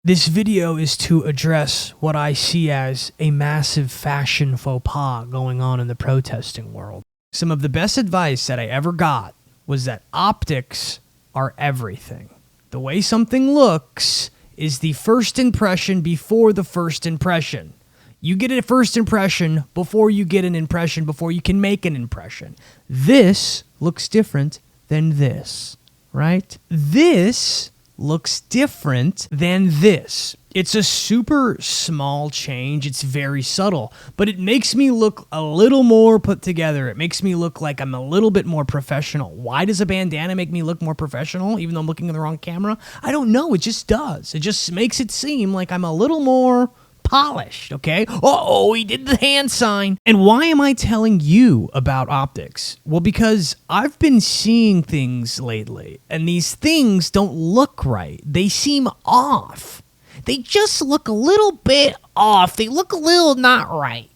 This video is to address what I see as a massive fashion faux pas going on in the protesting world. Some of the best advice that I ever got was that optics are everything. The way something looks is the first impression before the first impression. You get a first impression before you get an impression, before you can make an impression. This looks different than this, right? This looks different than this. It's a super small change. It's very subtle, but it makes me look a little more put together. It makes me look like I'm a little bit more professional. Why does a bandana make me look more professional, even though I'm looking at the wrong camera? I don't know. It just does. It just makes it seem like I'm a little more polished, okay? Uh-oh, he did the hand sign. And why am I telling you about optics? Well, because I've been seeing things lately, and these things don't look right. They seem off. They just look a little bit off. They look a little not right,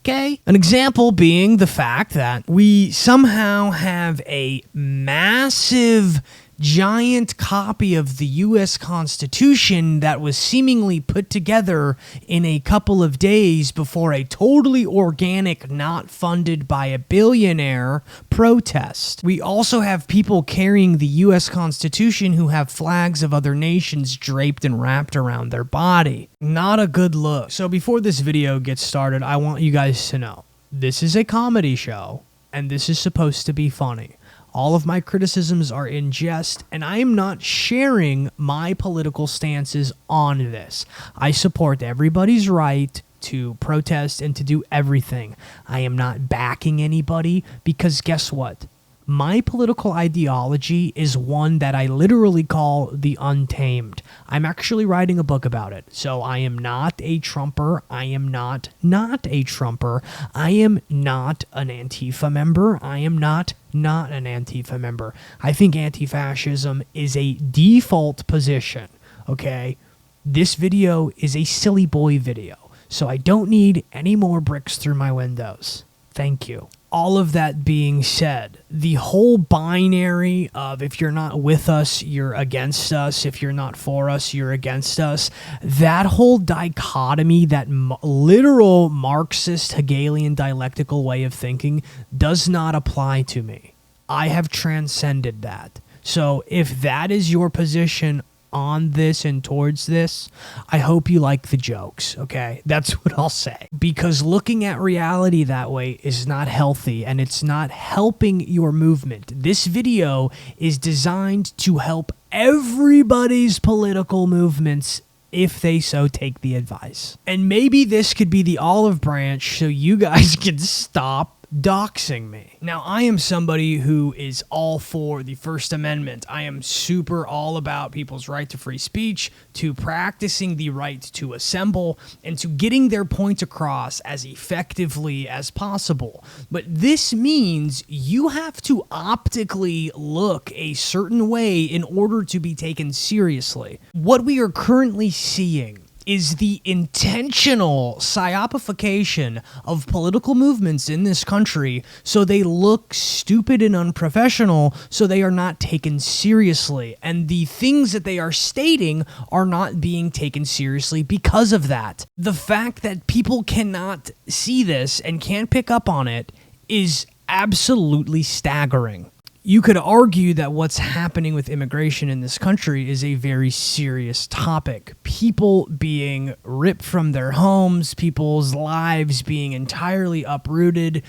okay? An example being the fact that we somehow have a massive giant copy of the U.S. Constitution that was seemingly put together in a couple of days before a totally organic, not funded by a billionaire protest. We also have people carrying the U.S. Constitution who have flags of other nations draped and wrapped around their body. Not a good look. So before this video gets started, I want you guys to know, this is a comedy show, and this is supposed to be funny. All of my criticisms are in jest, and I am not sharing my political stances on this. I support everybody's right to protest and to do everything. I am not backing anybody because guess what? My political ideology is one that I literally call the Untamed. I'm actually writing a book about it. So I am not a Trumper. I am not a Trumper. I am not an Antifa member. I am not an Antifa member. I think anti-fascism is a default position, okay? This video is a silly boy video, so I don't need any more bricks through my windows. Thank you. All of that being said, the whole binary of if you're not with us, you're against us, if you're not for us, you're against us, that whole dichotomy, that literal Marxist Hegelian dialectical way of thinking does not apply to me. I have transcended that. So if that is your position on this and towards this, I hope you like the jokes, okay? That's what I'll say. Because looking at reality that way is not healthy, and it's not helping your movement. This video is designed to help everybody's political movements if they so take the advice. And maybe this could be the olive branch so you guys can stop doxing me. Now, I am somebody who is all for the First Amendment. I am super all about people's right to free speech, to practicing the right to assemble, and to getting their point across as effectively as possible. But this means you have to optically look a certain way in order to be taken seriously. What we are currently seeing is the intentional psyopification of political movements in this country so they look stupid and unprofessional, so they are not taken seriously. And the things that they are stating are not being taken seriously because of that. The fact that people cannot see this and can't pick up on it is absolutely staggering. You could argue that what's happening with immigration in this country is a very serious topic. People being ripped from their homes, people's lives being entirely uprooted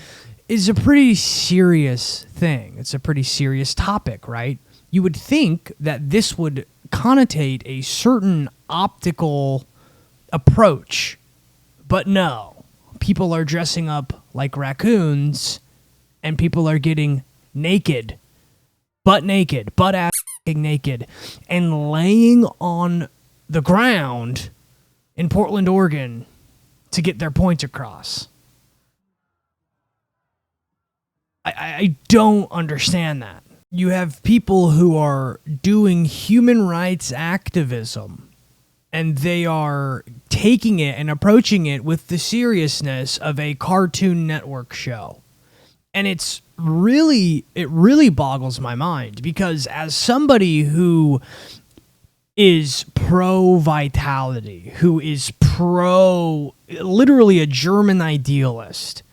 is a pretty serious thing. It's a pretty serious topic, right? You would think that this would connotate a certain optical approach, but no. People are dressing up like raccoons, and people are getting naked, butt ass naked, and laying on the ground in Portland, Oregon to get their point across. I don't understand that. You have people who are doing human rights activism, and they are taking it and approaching it with the seriousness of a Cartoon Network show. And it really boggles my mind, because as somebody who is pro-vitality, who is literally a German idealist.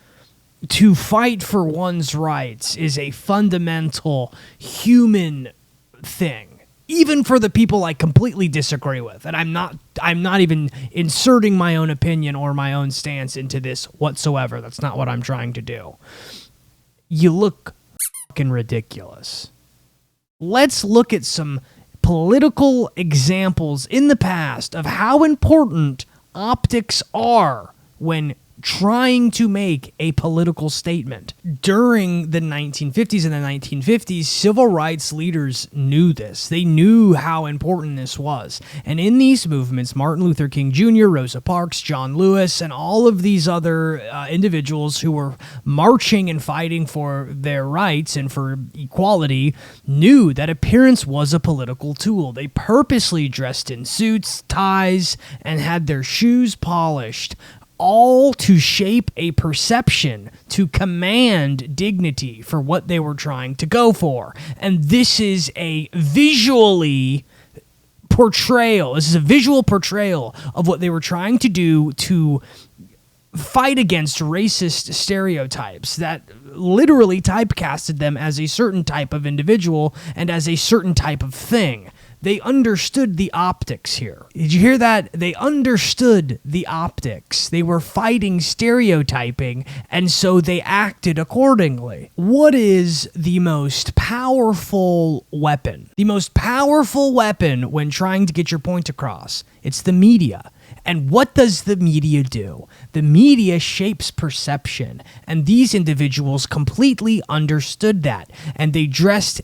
To fight for one's rights is a fundamental human thing, even for the people I completely disagree with. And I'm not even inserting my own opinion or my own stance into this whatsoever. That's not what I'm trying to do. You look fucking ridiculous. Let's look at some political examples in the past of how important optics are when trying to make a political statement. During the 1950s and the 1950s, civil rights leaders knew this. They knew how important this was. And in these movements, Martin Luther King Jr., Rosa Parks, John Lewis, and all of these other individuals who were marching and fighting for their rights and for equality knew that appearance was a political tool. They purposely dressed in suits, ties, and had their shoes polished, all to shape a perception, to command dignity for what they were trying to go for. And this is a visual portrayal of what they were trying to do to fight against racist stereotypes that literally typecasted them as a certain type of individual and as a certain type of thing. They understood the optics here. Did you hear that? They understood the optics. They were fighting stereotyping, and so they acted accordingly. What is the most powerful weapon? The most powerful weapon when trying to get your point across. It's the media. And what does the media do? The media shapes perception, and these individuals completely understood that. And they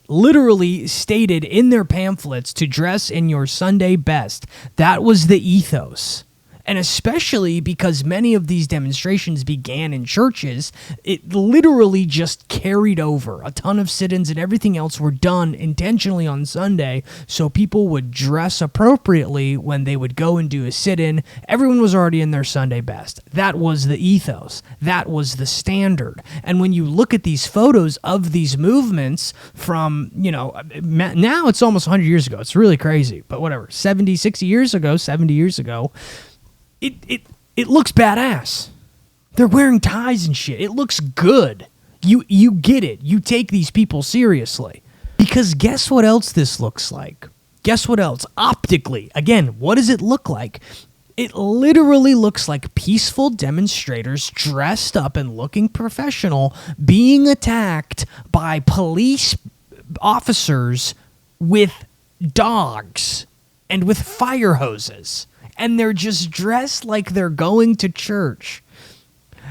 literally stated in their pamphlets to dress in your Sunday best. That was the ethos. And especially because many of these demonstrations began in churches, it literally just carried over. A ton of sit-ins and everything else were done intentionally on Sunday, so people would dress appropriately when they would go and do a sit-in. Everyone was already in their Sunday best. That was the ethos. That was the standard. And when you look at these photos of these movements from, now it's almost 100 years ago. It's really crazy, but whatever. 70 years ago, it looks badass. They're wearing ties and shit. It looks good. You get it. You take these people seriously. Because guess what else this looks like? Guess what else? Optically. Again, what does it look like? It literally looks like peaceful demonstrators dressed up and looking professional being attacked by police officers with dogs and with fire hoses. And they're just dressed like they're going to church.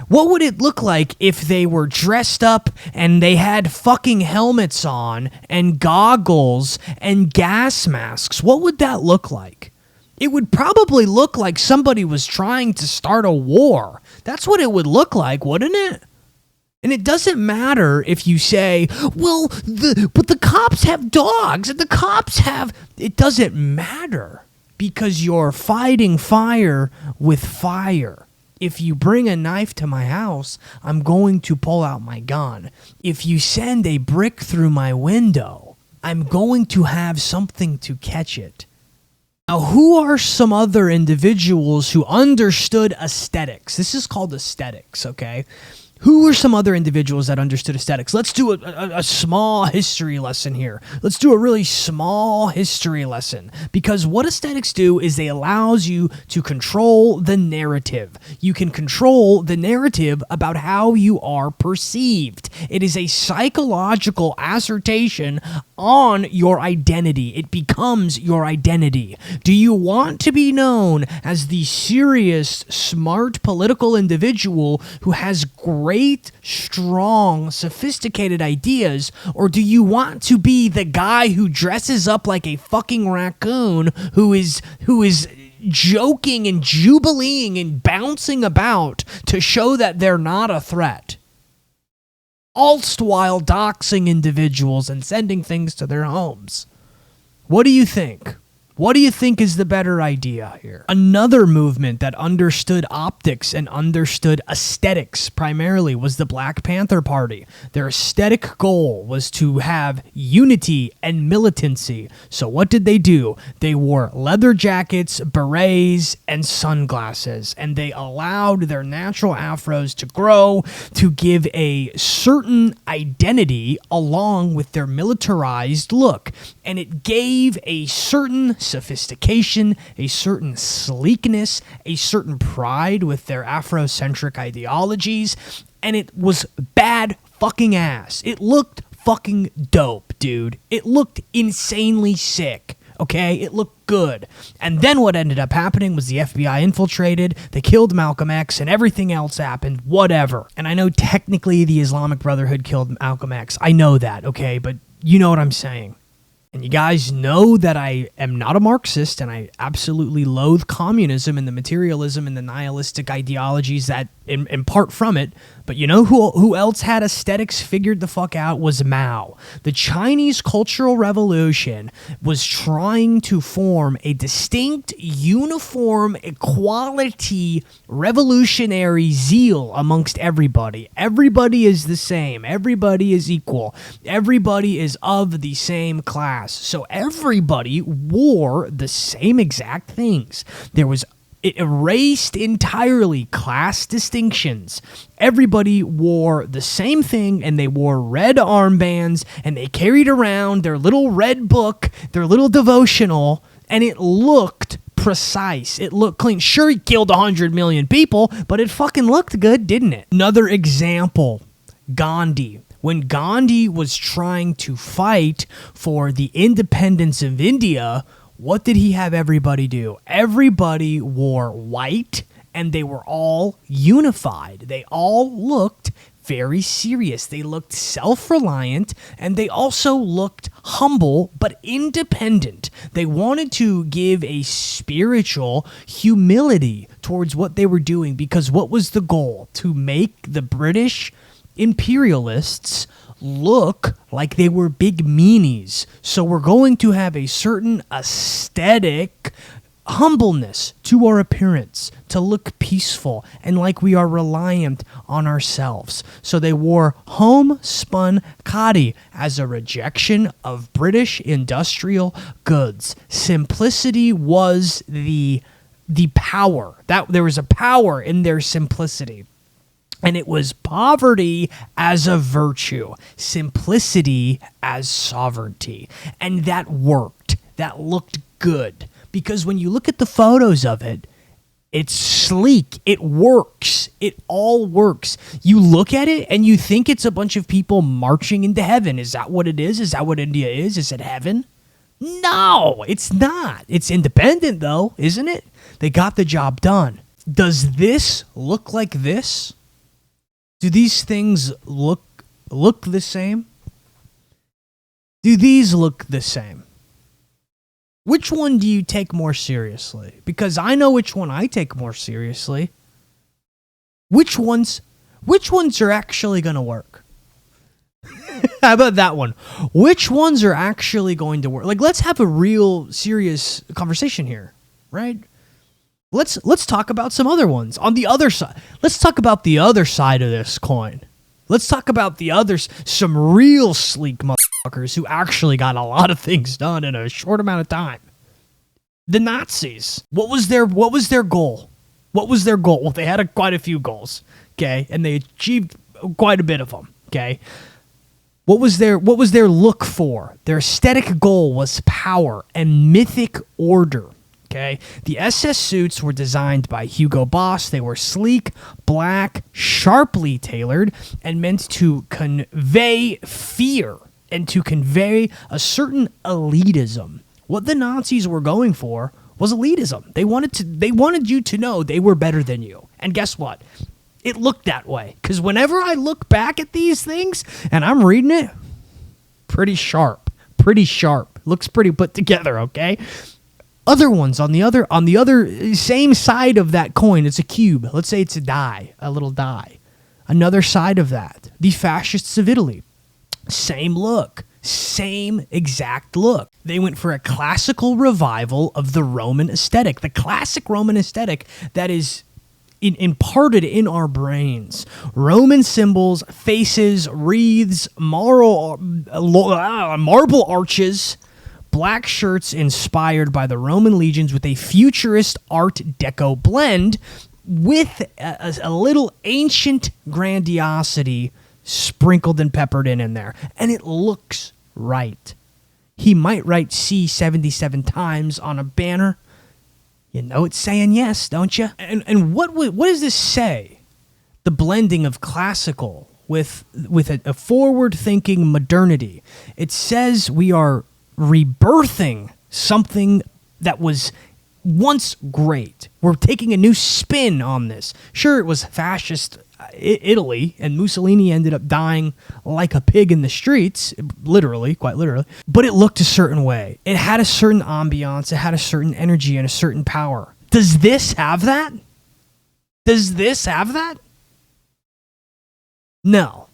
What would it look like if they were dressed up and they had fucking helmets on and goggles and gas masks? What would that look like? It would probably look like somebody was trying to start a war. That's what it would look like, wouldn't it? And it doesn't matter if you say, well, but the cops have dogs and the cops have... It doesn't matter. Because you're fighting fire with fire. If you bring a knife to my house, I'm going to pull out my gun. If you send a brick through my window, I'm going to have something to catch it. Now, who are some other individuals who understood aesthetics? This is called aesthetics, okay? Who are some other individuals that understood aesthetics? Let's do a small history lesson here. Let's do a really small history lesson. Because what aesthetics do is they allows you to control the narrative. You can control the narrative about how you are perceived. It is a psychological assertion on your identity. It becomes your identity. Do you want to be known as the serious, smart political individual who has great, strong, sophisticated ideas, or do you want to be the guy who dresses up like a fucking raccoon who is joking and jubileeing and bouncing about to show that they're not a threat? All while doxing individuals and sending things to their homes. What do you think? What do you think is the better idea here? Another movement that understood optics and understood aesthetics primarily was the Black Panther Party. Their aesthetic goal was to have unity and militancy. So what did they do? They wore leather jackets, berets, and sunglasses, and they allowed their natural afros to grow to give a certain identity along with their militarized look. And it gave a certain sophistication, a certain sleekness, a certain pride with their Afrocentric ideologies, and it was bad fucking ass. It looked fucking dope, dude. It looked insanely sick, okay? It looked good. And then what ended up happening was the FBI infiltrated, they killed Malcolm X, and everything else happened, whatever. And I know technically the Islamic Brotherhood killed Malcolm X. I know that, okay? But you know what I'm saying. And you guys know that I am not a Marxist, and I absolutely loathe communism and the materialism and the nihilistic ideologies that impart from it. But you know who else had aesthetics figured the fuck out was Mao. The Chinese Cultural Revolution was trying to form a distinct, uniform, equality, revolutionary zeal amongst everybody. Everybody is the same. Everybody is equal. Everybody is of the same class. So everybody wore the same exact things. It erased entirely class distinctions. Everybody wore the same thing, and they wore red armbands, and they carried around their little red book, their little devotional, and it looked precise. It looked clean. Sure, he killed 100 million people, but it fucking looked good, didn't it? Another example, Gandhi. When Gandhi was trying to fight for the independence of India, what did he have everybody do? Everybody wore white, and they were all unified. They all looked very serious. They looked self-reliant, and they also looked humble but independent. They wanted to give a spiritual humility towards what they were doing, because what was the goal? To make the British imperialists look like they were big meanies. So we're going to have a certain aesthetic humbleness to our appearance, to look peaceful and like we are reliant on ourselves. So they wore homespun khadi as a rejection of British industrial goods. Simplicity was the power. That there was a power in their simplicity. And it was poverty as a virtue, simplicity as sovereignty. And that worked. That looked good. Because when you look at the photos of it, it's sleek. It works. It all works. You look at it and you think it's a bunch of people marching into heaven. Is that what it is? Is that what India is? Is it heaven? No, it's not. It's independent though, isn't it? They got the job done. Does this look like this? Do these things look the same? Do these look the same? Which one do you take more seriously? Because I know which one I take more seriously. Which ones are actually going to work? How about that one? Which ones are actually going to work? Like, let's have a real serious conversation here, right? Let's talk about some other ones on the other side. Let's talk about the other side of this coin. Let's talk about some real sleek motherfuckers who actually got a lot of things done in a short amount of time. The Nazis. What was their goal? What was their goal? Well, they had quite a few goals, okay, and they achieved quite a bit of them, okay. What was their look for? Their aesthetic goal was power and mythic order. Okay. The SS suits were designed by Hugo Boss. They were sleek, black, sharply tailored, and meant to convey fear and to convey a certain elitism. What the Nazis were going for was elitism. They wanted you to know they were better than you. And guess what? It looked that way. Because whenever I look back at these things and I'm reading it, pretty sharp. Looks pretty put together, okay? Other ones on the other same side of that coin, it's a cube. Let's say it's a little die. Another side of that, the fascists of Italy, same look, same exact look. They went for a classical revival of the Roman aesthetic, the classic Roman aesthetic that is imparted in our brains. Roman symbols, faces, wreaths, marble arches, black shirts inspired by the Roman legions with a futurist Art Deco blend with a little ancient grandiosity sprinkled and peppered in there. And it looks right. He might write C 77 times on a banner. You know it's saying yes, don't you? And what does this say? The blending of classical with a forward-thinking modernity. It says we are rebirthing something that was once great. We're taking a new spin on this. Sure, it was fascist Italy, and Mussolini ended up dying like a pig in the streets, literally, quite literally, but it looked a certain way. It had a certain ambiance, it had a certain energy and a certain power. Does this have that? Does this have that? No,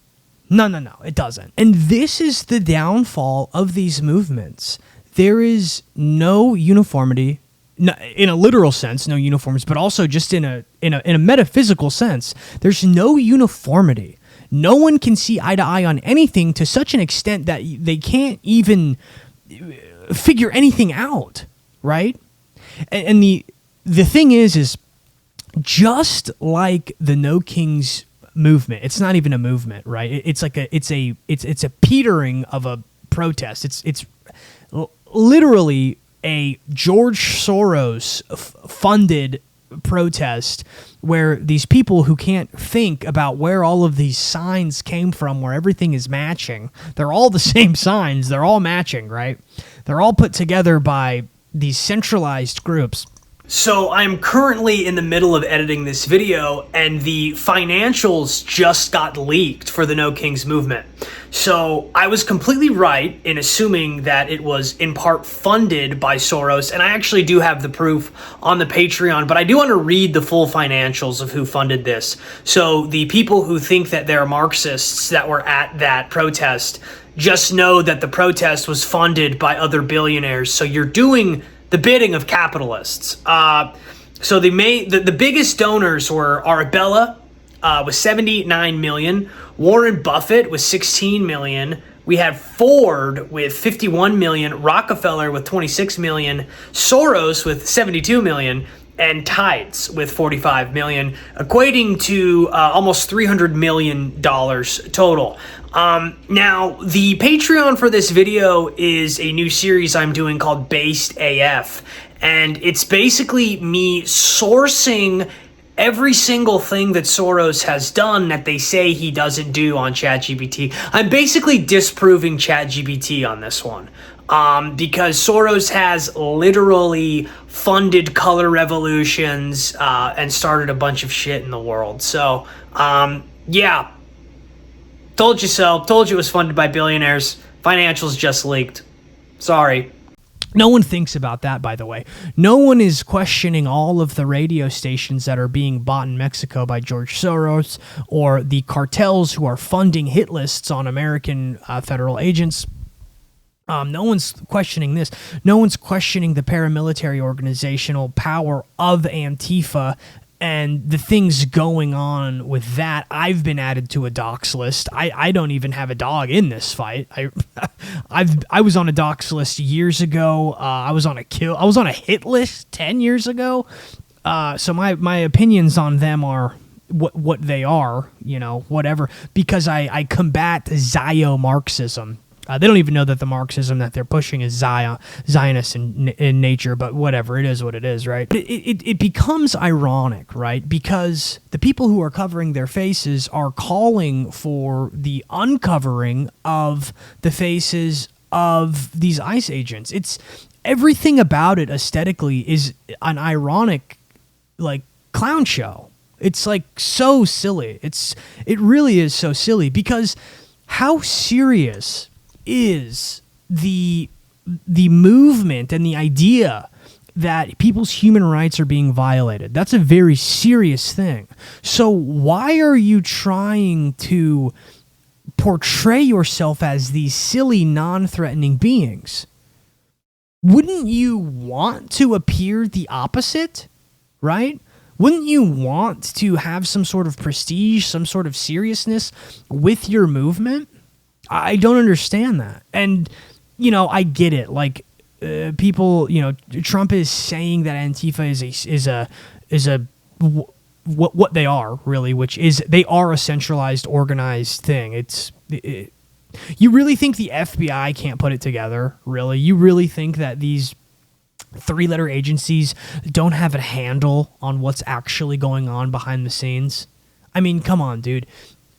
it doesn't. And this is the downfall of these movements. There is no uniformity, in a literal sense, no uniforms, but also just in a metaphysical sense. There's no uniformity. No one can see eye to eye on anything to such an extent that they can't even figure anything out, right? And the thing is just like the No Kings movement. It's not even a movement, right? It's like it's a petering of a protest. It's literally a George Soros funded protest where these people who can't think about where all of these signs came from, where everything is matching, they're all the same signs, they're all matching, right? They're all put together by these centralized groups. So I'm currently in the middle of editing this video, and the financials just got leaked for the No Kings movement. So I was completely right in assuming that it was in part funded by Soros, and I actually do have the proof on the Patreon, but I do want to read the full financials of who funded this. So the people who think that they're Marxists that were at that protest, just know that the protest was funded by other billionaires. So you're doing the bidding of capitalists. So the biggest donors were Arabella with 79 million, Warren Buffett with 16 million. We had Ford with 51 million, Rockefeller with 26 million, Soros with 72 million, and Tides with 45 million, equating to almost $300 million total. Now, the Patreon for this video is a new series I'm doing called Based AF, and it's basically me sourcing every single thing that Soros has done that they say he doesn't do on ChatGPT. I'm basically disproving ChatGPT on this one. Because Soros has literally funded color revolutions and started a bunch of shit in the world. So, yeah. Told you so. Told you it was funded by billionaires. Financials just leaked. Sorry. No one thinks about that, by the way. No one is questioning all of the radio stations that are being bought in Mexico by George Soros, or the cartels who are funding hit lists on American federal agents. No one's questioning this. No one's questioning the paramilitary organizational power of Antifa and the things going on with that. I've been added to a dox list. I don't even have a dog in this fight. I was on a dox list years ago. I was on a hit list 10 years ago. So my opinions on them are what they are, whatever, because I combat Zio-Marxism. They don't even know that the Marxism that they're pushing is Zionist in nature, but whatever, it is what it is, right? It becomes ironic, right? Because the people who are covering their faces are calling for the uncovering of the faces of these ICE agents. It's everything about it aesthetically is an ironic, like, clown show. It's like so silly. It really is so silly, because how serious is the movement and the idea that people's human rights are being violated? That's a very serious thing. So why are you trying to portray yourself as these silly, non-threatening beings. Wouldn't you want to appear the opposite, right? Wouldn't you want to have some sort of prestige, some sort of seriousness with your movement? I don't understand that. And, I get it. Like, people, Trump is saying that Antifa is what they are, really, which is they are a centralized, organized thing. You really think the FBI can't put it together, really? You really think that these three-letter agencies don't have a handle on what's actually going on behind the scenes? I mean, come on, dude.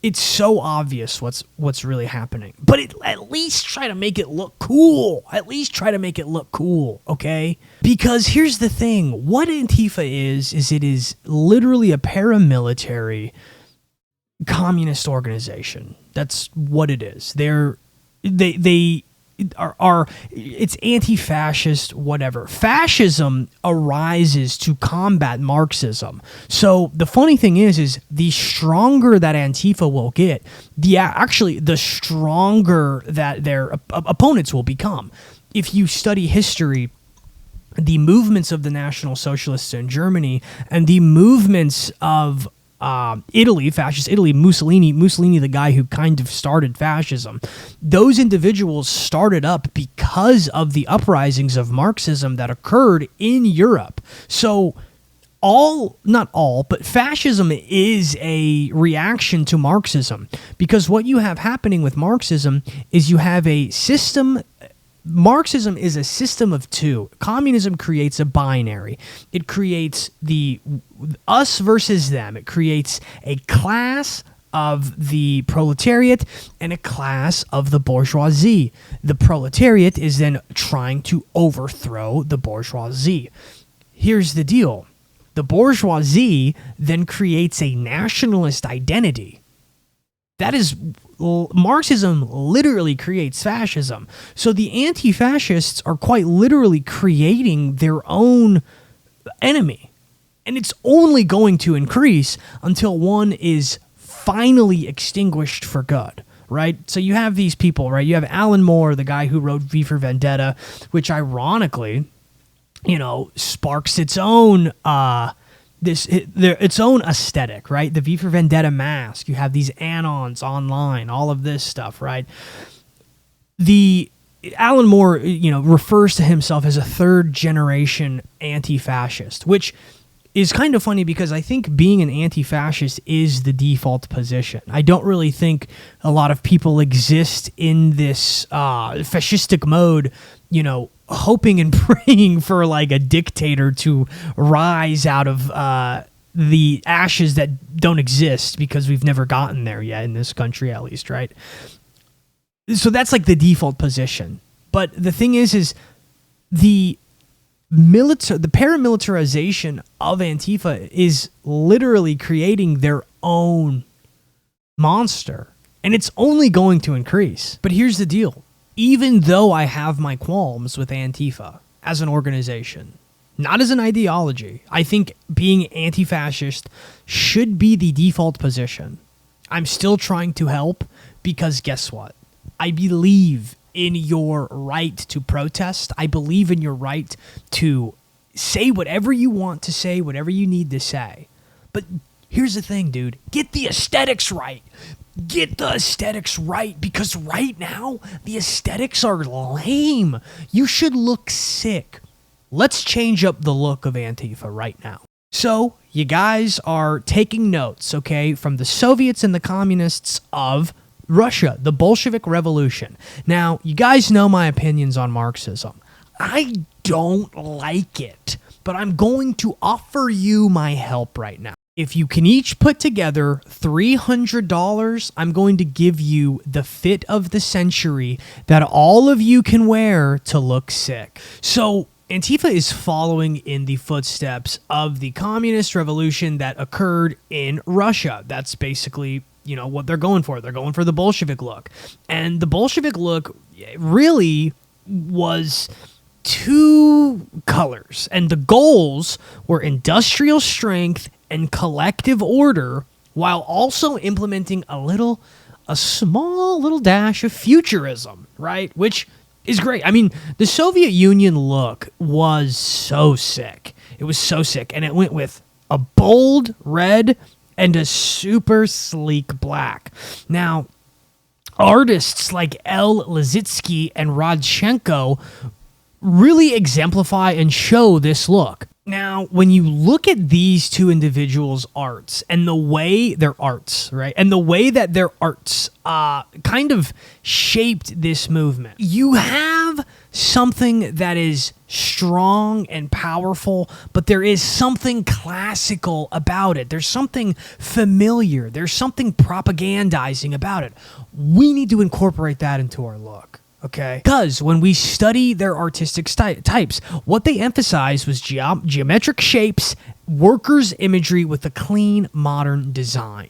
It's so obvious what's really happening. But at least try to make it look cool. At least try to make it look cool, okay? Because here's the thing. What Antifa is it is literally a paramilitary communist organization. That's what it is. They are it's anti-fascist, whatever. Fascism arises to combat Marxism. So the funny thing is the stronger that Antifa will get, the stronger that their opponents will become. If you study history, the movements of the National Socialists in Germany and the movements of Italy, fascist Italy, Mussolini, the guy who kind of started fascism. Those individuals started up because of the uprisings of Marxism that occurred in Europe. So not all, but fascism is a reaction to Marxism, because what you have happening with Marxism is you have a system. Marxism is a system of two. Communism creates a binary. It creates the us versus them. It creates a class of the proletariat and a class of the bourgeoisie. The proletariat is then trying to overthrow the bourgeoisie. Here's the deal. The bourgeoisie then creates a nationalist identity. That is, Marxism literally creates fascism. So the anti-fascists are quite literally creating their own enemy. And it's only going to increase until one is finally extinguished for good, right? So you have these people, right? You have Alan Moore, the guy who wrote V for Vendetta, which ironically, sparks its own its own aesthetic, right? The V for Vendetta mask. You have these anons online, all of this stuff, right? The Alan Moore, refers to himself as a third generation anti-fascist, which is kind of funny because I think being an anti-fascist is the default position. I don't really think a lot of people exist in this fascistic mode, hoping and praying for like a dictator to rise out of the ashes that don't exist, because we've never gotten there yet in this country, at least, right? So that's like the default position. But the thing is the paramilitarization of Antifa is literally creating their own monster, and it's only going to increase. But here's the deal. Even though I have my qualms with Antifa as an organization, not as an ideology, I think being anti-fascist should be the default position. I'm still trying to help because guess what? I believe in your right to protest. I believe in your right to say whatever you want to say, whatever you need to say. But here's the thing, dude. Get the aesthetics right. Get the aesthetics right, because right now, the aesthetics are lame. You should look sick. Let's change up the look of Antifa right now. So, you guys are taking notes, okay, from the Soviets and the communists of Russia, the Bolshevik Revolution. Now, you guys know my opinions on Marxism. I don't like it, but I'm going to offer you my help right now. If you can each put together $300, I'm going to give you the fit of the century that all of you can wear to look sick. So Antifa is following in the footsteps of the communist revolution that occurred in Russia. That's basically, what they're going for. They're going for the Bolshevik look. And the Bolshevik look really was two colors. And the goals were industrial strength and collective order, while also implementing a little a small little dash of futurism, right? Which is great. I mean, the Soviet Union look was so sick. It was so sick. And it went with a bold red and a super sleek black. Now, artists like L. Lissitzky and Rodchenko really exemplify and show this look. Now, when you look at these two individuals' arts and the way their arts, right, and the way that their arts kind of shaped this movement, you have something that is strong and powerful, but there is something classical about it. There's something familiar. There's something propagandizing about it. We need to incorporate that into our look. Okay, because when we study their artistic types, what they emphasized was geometric shapes, workers' imagery with a clean, modern design.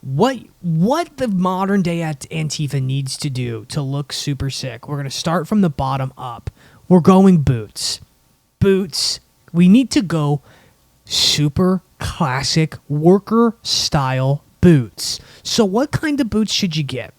What the modern day Antifa needs to do to look super sick, we're going to start from the bottom up. We're going boots. Boots, we need to go super classic worker style boots. So what kind of boots should you get?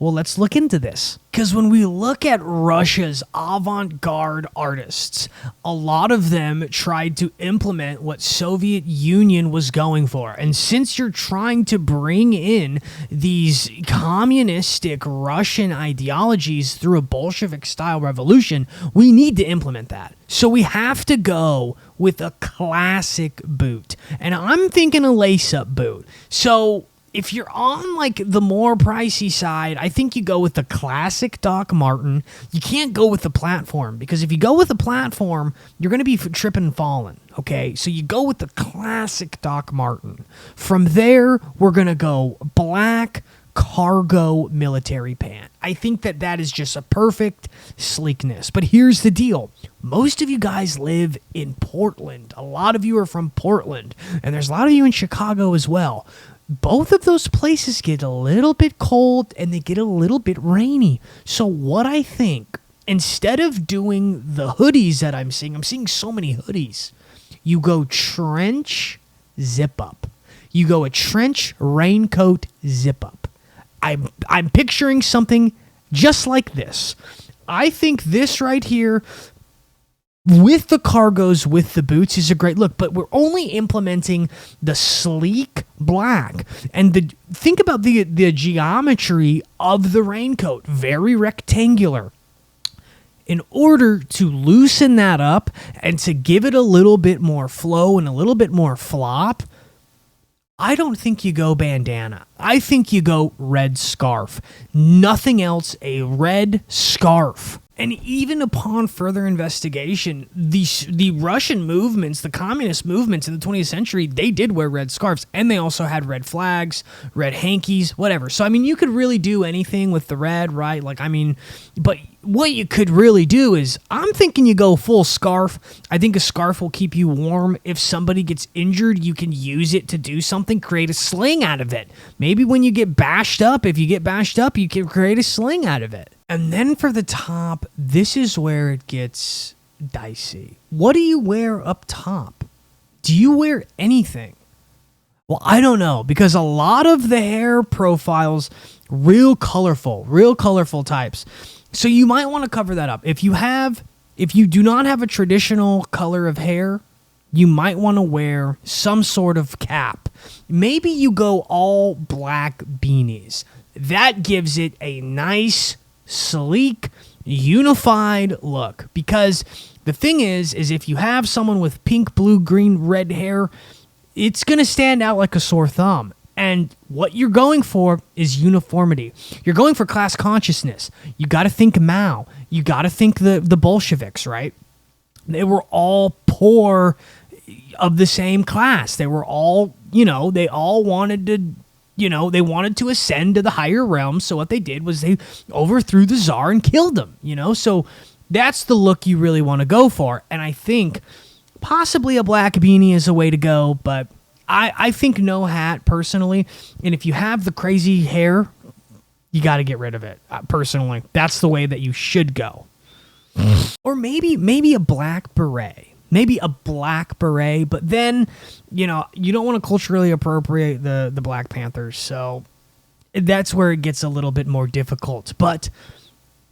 Well, let's look into this. Because when we look at Russia's avant-garde artists, a lot of them tried to implement what Soviet Union was going for. And since you're trying to bring in these communistic Russian ideologies through a Bolshevik-style revolution, we need to implement that. So we have to go with a classic boot. And I'm thinking a lace-up boot. So if you're on like the more pricey side, I think you go with the classic Doc Marten. You can't go with the platform, because if you go with the platform, you're going to be tripping and falling. Okay, so you go with the classic Doc Marten. From there, we're going to go black cargo military pant. I think that is just a perfect sleekness. But here's the deal. Most of you guys live in Portland. A lot of you are from Portland, and there's a lot of you in Chicago as well. Both of those places get a little bit cold and they get a little bit rainy. So what I think, instead of doing the hoodies that I'm seeing so many hoodies, you go trench zip up. You go a trench raincoat zip up. I'm picturing something just like this. I think this right here, with the cargos, with the boots, is a great look, but we're only implementing the sleek black. And think about the geometry of the raincoat, very rectangular. In order to loosen that up and to give it a little bit more flow and a little bit more flop, I don't think you go bandana. I think you go red scarf. Nothing else, a red scarf. And even upon further investigation, the Russian movements, the communist movements in the 20th century, they did wear red scarves, and they also had red flags, red hankies, whatever. So, I mean, you could really do anything with the red, right? Like, I mean, but what you could really do is, I'm thinking you go full scarf. I think a scarf will keep you warm. If somebody gets injured, you can use it to do something, create a sling out of it. Maybe when you get bashed up, if you get bashed up, you can create a sling out of it. And then for the top, this is where it gets dicey. What do you wear up top? Do you wear anything? Well, I don't know, because a lot of the hair profiles, real colorful types. So you might want to cover that up. If you do not have a traditional color of hair, you might want to wear some sort of cap. Maybe you go all black beanies. That gives it a nice, sleek, unified look. Because the thing is if you have someone with pink, blue, green, red hair, it's going to stand out like a sore thumb. And what you're going for is uniformity. You're going for class consciousness. You got to think Mao. You got to think the Bolsheviks, right? They were all poor of the same class. They were all, they all wanted to, they wanted to ascend to the higher realms. So what they did was they overthrew the Tsar and killed him, So that's the look you really want to go for. And I think possibly a black beanie is a way to go, but I think no hat, personally. And if you have the crazy hair, you got to get rid of it. Personally, that's the way that you should go. Or maybe a black beret. Maybe a black beret, but then, you don't want to culturally appropriate the Black Panthers. So that's where it gets a little bit more difficult. But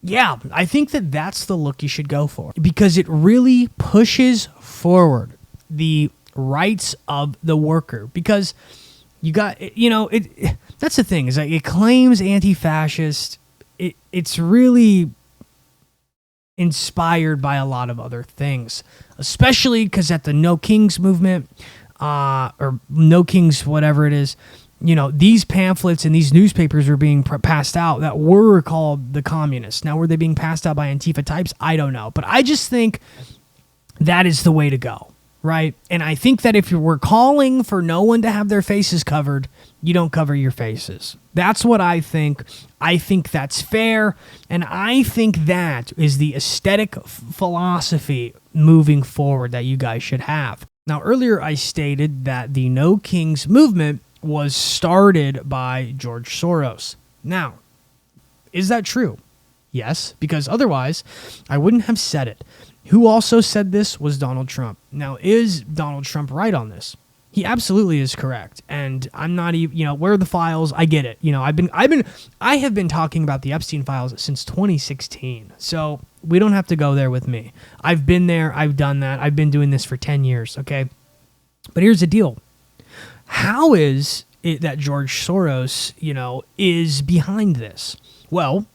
yeah, I think that that's the look you should go for, because it really pushes forward the rights of the worker. Because you got, that's the thing, is that it claims anti-fascist. It's really inspired by a lot of other things, especially because at the No Kings movement, or No Kings, whatever it is, these pamphlets and these newspapers are being passed out that were called the communists. Now, were they being passed out by Antifa types? I don't know. But I just think that is the way to go, right? And I think that if you were calling for no one to have their faces covered, you don't cover your faces. That's what I think. I think that's fair. And I think that is the aesthetic philosophy moving forward that you guys should have. Now, earlier I stated that the No Kings movement was started by George Soros. Now, is that true? Yes, because otherwise I wouldn't have said it. Who also said this was Donald Trump. Now, is Donald Trump right on this? He absolutely is correct. And I'm not even, where are the files? I get it. I have been talking about the Epstein files since 2016. So we don't have to go there with me. I've been there. I've done that. I've been doing this for 10 years. Okay. But here's the deal. How is it that George Soros, is behind this? Well,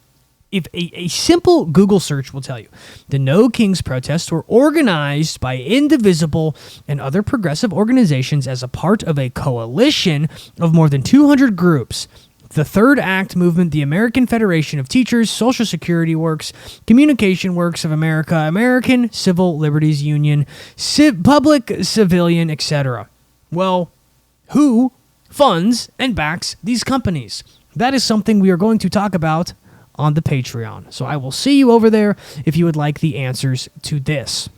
if a simple Google search will tell you, the No Kings protests were organized by Indivisible and other progressive organizations as a part of a coalition of more than 200 groups. The Third Act Movement, the American Federation of Teachers, Social Security Works, Communication Works of America, American Civil Liberties Union, Public Civilian, etc. Well, who funds and backs these companies? That is something we are going to talk about on the Patreon. So I will see you over there if you would like the answers to this.